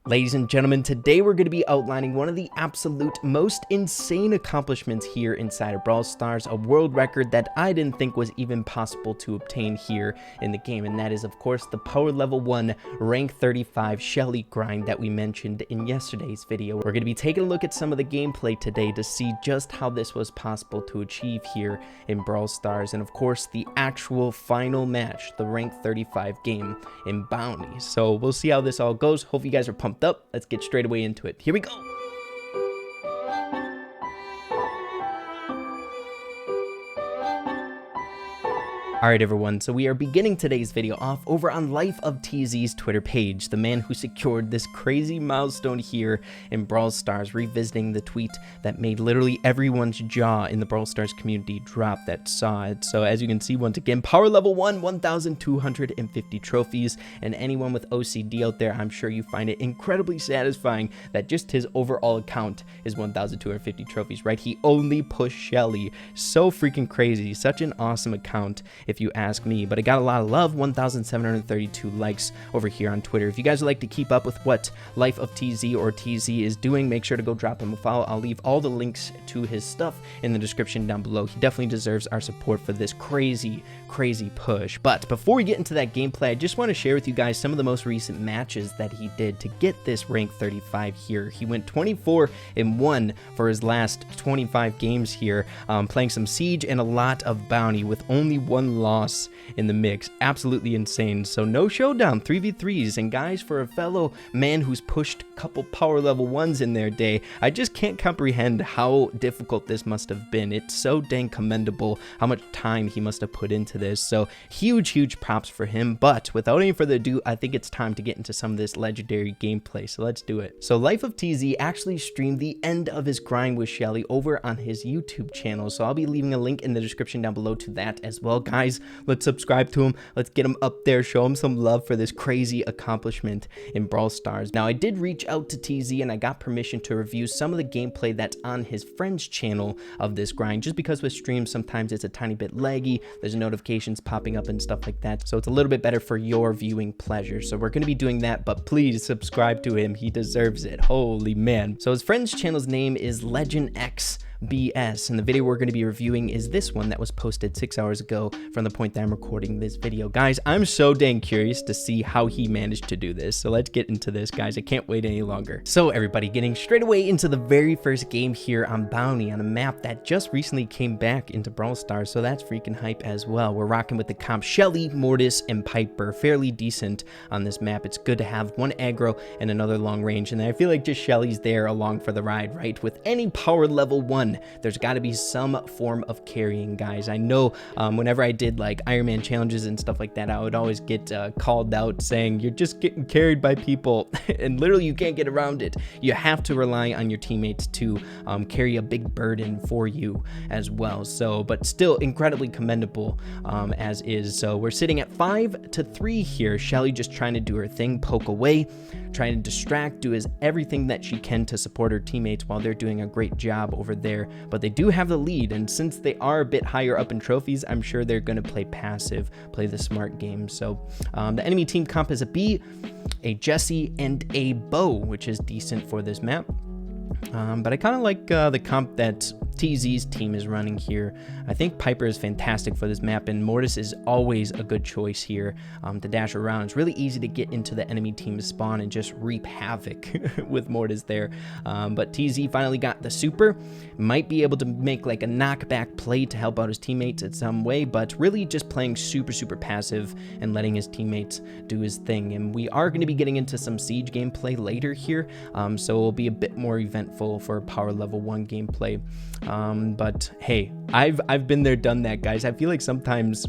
Ladies and gentlemen, today we're going to be outlining one of the absolute most insane accomplishments here inside of Brawl Stars, a world record that I didn't think was even possible to obtain here in the game, and that is of course the power level 1 rank 35 Shelly grind that we mentioned in yesterday's video. We're going to be taking a look at some of the gameplay today to see just how this was possible to achieve here in Brawl Stars, and of course the actual final match, the rank 35 game in Bounty. So we'll see how this all goes. Hope you guys are pumped up. Let's get straight away into it. Here we go. Alright everyone, so we are beginning today's video off over on Lifeofttz's Twitter page, the man who secured this crazy milestone here in Brawl Stars, revisiting the tweet that made literally everyone's jaw in the Brawl Stars community drop that saw it. So as you can see, once again, power level 1, 1,250 trophies, and anyone with OCD out there, I'm sure you find it incredibly satisfying that just his overall account is 1,250 trophies, right? He only pushed Shelly. So freaking crazy, such an awesome account if you ask me, but it got a lot of love, 1,732 likes over here on Twitter. If you guys would like to keep up with what Lifeoftz or TZ is doing, make sure to go drop him a follow. I'll leave all the links to his stuff in the description down below. He definitely deserves our support for this crazy push. But before we get into that gameplay, I just want to share with you guys some of the most recent matches that he did to get this rank 35 here. He went 24-1 for his last 25 games here, playing some Siege and a lot of Bounty with only one loss in the mix. Absolutely insane. So no showdown, 3v3s, and guys, for a fellow man who's pushed a couple power level 1s in their day, I just can't comprehend how difficult this must have been. It's so dang commendable how much time he must have put into this. So huge props for him. But without any further ado, I think it's time to get into some of this legendary gameplay. So let's do it. So Lifeoftz actually streamed the end of his grind with Shelly over on his YouTube channel. So I'll be leaving a link in the description down below to that as well. Guys, let's subscribe to him. Let's get him up there. Show him some love for this crazy accomplishment in Brawl Stars. Now, I did reach out to TZ and I got permission to review some of the gameplay that's on his friend's channel of this grind, just because with streams sometimes it's a tiny bit laggy. There's notifications popping up and stuff like that, so it's a little bit better for your viewing pleasure. So we're going to be doing that, but please subscribe to him. He deserves it. Holy man. So his friend's channel's name is LegendX BS, and the video we're going to be reviewing is this one that was posted 6 hours ago from the point that I'm recording this video. Guys, I'm so dang curious to see how he managed to do this, so let's get into this, guys. I can't wait any longer. So everybody, getting straight away into the very first game here on Bounty on a map that just recently came back into Brawl Stars, so that's freaking hype as well. We're rocking with the comp Shelly, Mortis, and Piper. Fairly decent on this map. It's good to have one aggro and another long range, and I feel like just Shelly's there along for the ride, right? With any power level 1, there's got to be some form of carrying, guys. I know whenever I did like Iron Man challenges and stuff like that, I would always get called out saying you're just getting carried by people and literally you can't get around it. You have to rely on your teammates to carry a big burden for you as well. So, but still incredibly commendable as is. So we're sitting at 5-3 here. Shelly just trying to do her thing, poke away, trying to distract, do everything that she can to support her teammates while they're doing a great job over there. But they do have the lead, and since they are a bit higher up in trophies, I'm sure they're going to play passive, play the smart game. So the enemy team comp is a B, a Jesse, and a Bo, which is decent for this map. But I kind of like the comp that TZ's team is running here. I think Piper is fantastic for this map, and Mortis is always a good choice here to dash around. It's really easy to get into the enemy team's spawn and just reap havoc with Mortis there. But TZ finally got the super. Might be able to make like a knockback play to help out his teammates in some way, but really just playing super passive and letting his teammates do his thing. And we are going to be getting into some Siege gameplay later here, so it will be a bit more eventful for power level 1 gameplay. But hey, I've been there, done that, guys. I feel like sometimes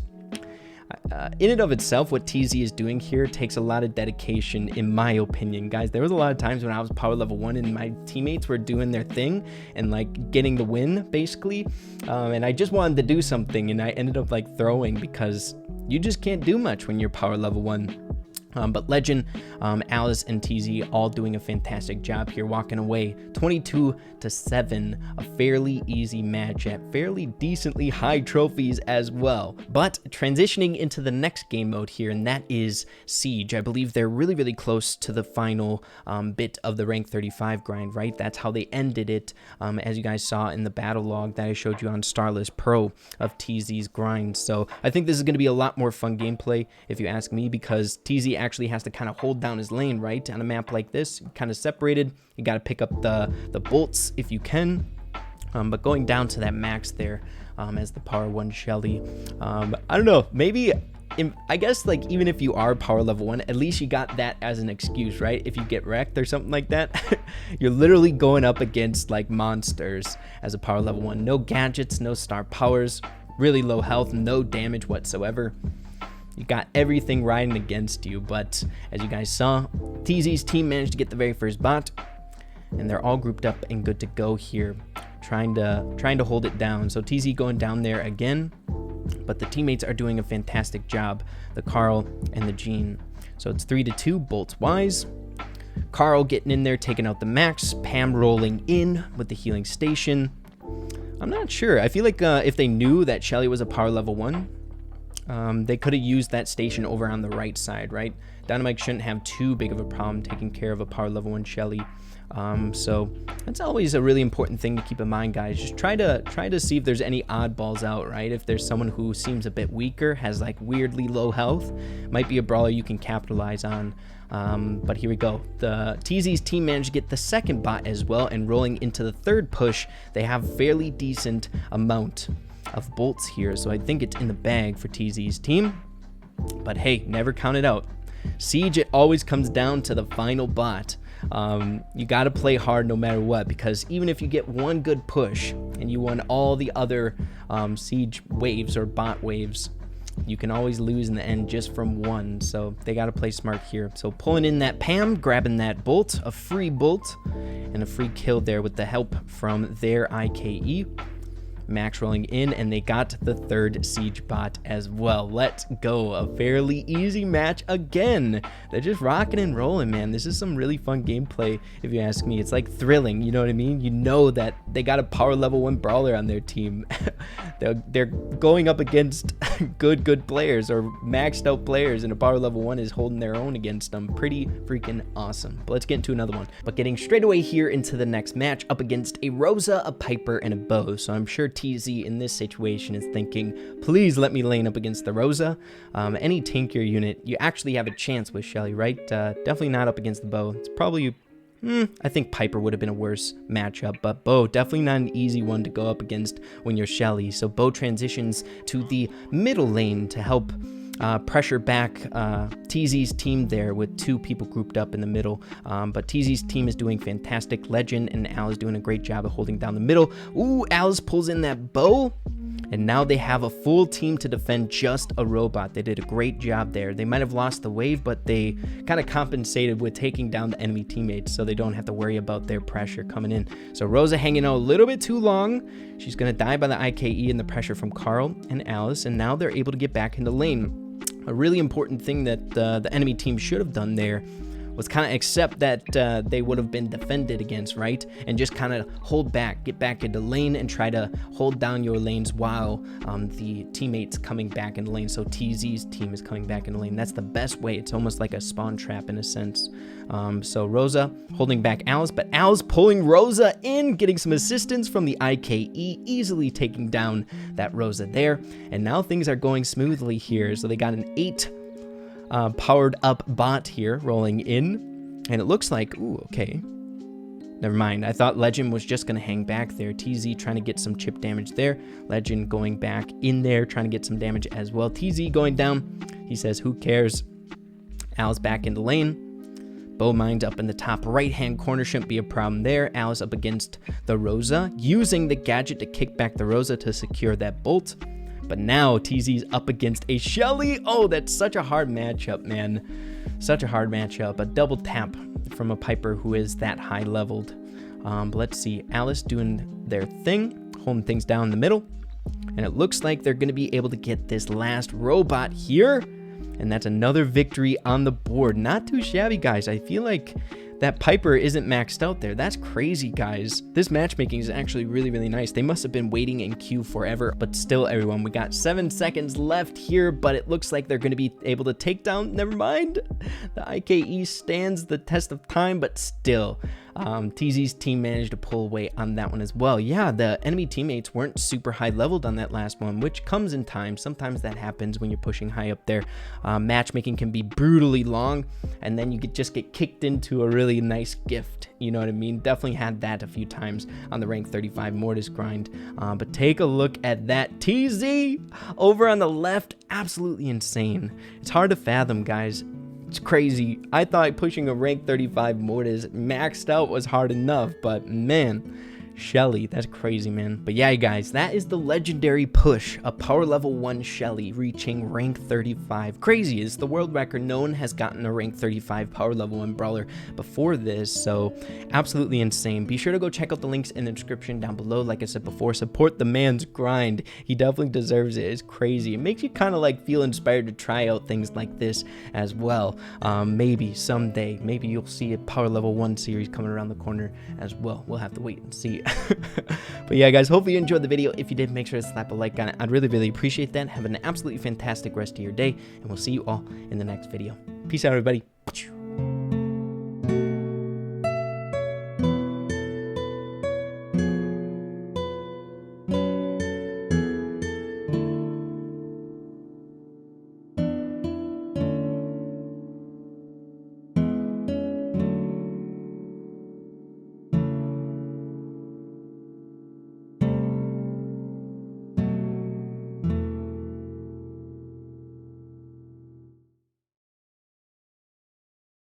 in and of itself, what TZ is doing here takes a lot of dedication, in my opinion, guys. There was a lot of times when I was power level 1 and my teammates were doing their thing and like getting the win basically, and I just wanted to do something and I ended up like throwing, because you just can't do much when you're power level 1. But Legend, Alice, and TZ all doing a fantastic job here, walking away 22-7, a fairly easy match at fairly decently high trophies as well. But transitioning into the next game mode here, and that is Siege. I believe they're really close to the final bit of the rank 35 grind, right? That's how they ended it, as you guys saw in the battle log that I showed you on Starless Pro of TZ's grind. So I think this is going to be a lot more fun gameplay, if you ask me, because TZ actually has to kind of hold down his lane, right? On a map like this, kind of separated, you got to pick up the bolts if you can, but going down to that max there as the power 1 Shelly, I don't know, maybe I guess, like, even if you are power level 1, at least you got that as an excuse, right? If you get wrecked or something like that, you're literally going up against like monsters as a power level 1. No gadgets, no star powers, really low health, no damage whatsoever. You got everything riding against you, but as you guys saw, TZ's team managed to get the very first bot, and they're all grouped up and good to go here, trying to hold it down. So TZ going down there again, but the teammates are doing a fantastic job, the Carl and the Jean. So it's 3-2, bolts wise. Carl getting in there, taking out the max, Pam rolling in with the healing station. I'm not sure. I feel like if they knew that Shelly was a power level 1, they could have used that station over on the right side, right? Dynamite shouldn't have too big of a problem taking care of a power level 1 Shelly. So that's always a really important thing to keep in mind, guys. Just try to see if there's any oddballs out, right? If there's someone who seems a bit weaker, has like weirdly low health, might be a brawler you can capitalize on. But here we go. The TZ's team managed to get the second bot as well, and rolling into the third push, they have fairly decent amount of bolts here, so I think it's in the bag for TZ's team. But hey, never count it out. Siege, it always comes down to the final bot. You got to play hard no matter what, because even if you get one good push and you won all the other Siege waves or bot waves, you can always lose in the end just from one. So they got to play smart here. So pulling in that Pam, grabbing that bolt, a free bolt, and a free kill there with the help from their IKE. Max rolling in, and they got the third Siege bot as well. Let's go. A fairly easy match again. They're just rocking and rolling, man. This is some really fun gameplay, if you ask me. It's like thrilling, you know what I mean? You know that they got a power level 1 brawler on their team. they're going up against good players, or maxed out players, and a power level 1 is holding their own against them. Pretty freaking awesome. But let's get into another one. But getting straight away here into the next match, up against a Rosa, a Piper, and a Bo. So I'm sure TZ in this situation is thinking, please let me lane up against the Rosa. Any tankier unit, you actually have a chance with Shelly, right? Definitely not up against the Bo. It's probably, I think Piper would have been a worse matchup, but Bo, definitely not an easy one to go up against when you're Shelly. So Bo transitions to the middle lane to help pressure back TZ's team there with 2 people grouped up in the middle. But TZ's team is doing fantastic. Legend and Al is doing a great job of holding down the middle. Ooh, Alice pulls in that bow, and now they have a full team to defend just a robot. They did a great job there. They might have lost the wave, but they kind of compensated with taking down the enemy teammates, so they don't have to worry about their pressure coming in. So Rosa hanging out a little bit too long. She's going to die by the IKE and the pressure from Carl and Alice, and now they're able to get back into lane. A really important thing that the enemy team should have done there was kind of accept that they would have been defended against, right? And just kind of hold back, get back into lane, and try to hold down your lanes while the teammates coming back into lane. So TZ's team is coming back into lane. That's the best way. It's almost like a spawn trap in a sense. So Rosa holding back Alice, but Alice pulling Rosa in, getting some assistance from the IKE, easily taking down that Rosa there. And now things are going smoothly here. So they got an 8 powered up bot here rolling in, and it looks like, ooh, okay, never mind. I thought Legend was just gonna hang back there. TZ trying to get some chip damage there. Legend going back in there, trying to get some damage as well. TZ going down. He says, who cares? Al's back in the lane. Bow Mind up in the top right hand corner, shouldn't be a problem there. Alice up against the Rosa, using the gadget to kick back the Rosa to secure that bolt. But now TZ's up against a Shelly. Oh, that's such a hard matchup, man. Such a hard matchup. A double tap from a Piper who is that high leveled. But let's see. Alice doing their thing, holding things down in the middle. And it looks like they're going to be able to get this last robot here. And that's another victory on the board. Not too shabby, guys. I feel like that Piper isn't maxed out there. That's crazy, guys. This matchmaking is actually really, really nice. They must have been waiting in queue forever. But still, everyone, we got 7 seconds left here, but it looks like they're going to be able to take down. Never mind. The Incase stands the test of time, but still, TZ's team managed to pull away on that one as well. Yeah, the enemy teammates weren't super high leveled on that last one, which comes in time. Sometimes that happens when you're pushing high up there. Matchmaking can be brutally long, and then you could just get kicked into a really nice gift. You know what I mean? Definitely had that a few times on the rank 35 Mortis grind. But take a look at that TZ over on the left. Absolutely insane. It's hard to fathom, guys. It's crazy. I thought pushing a rank 35 Mortis maxed out was hard enough, but man, Shelly, that's crazy, man. But yeah, guys, that is the legendary push, a power level 1 Shelly reaching rank 35. Crazy, it's the world record. No one has gotten a rank 35 power level 1 brawler before this, so absolutely insane. Be sure to go check out the links in the description down below. Like I said before, support the man's grind. He definitely deserves it. It's crazy. It makes you kind of like feel inspired to try out things like this as well. Maybe someday, maybe you'll see a power level 1 series coming around the corner as well. We'll have to wait and see. But yeah, guys, hopefully you enjoyed the video. If you did, make sure to slap a like on it. I'd really, really appreciate that. Have an absolutely fantastic rest of your day, and we'll see you all in the next video. Peace out, everybody.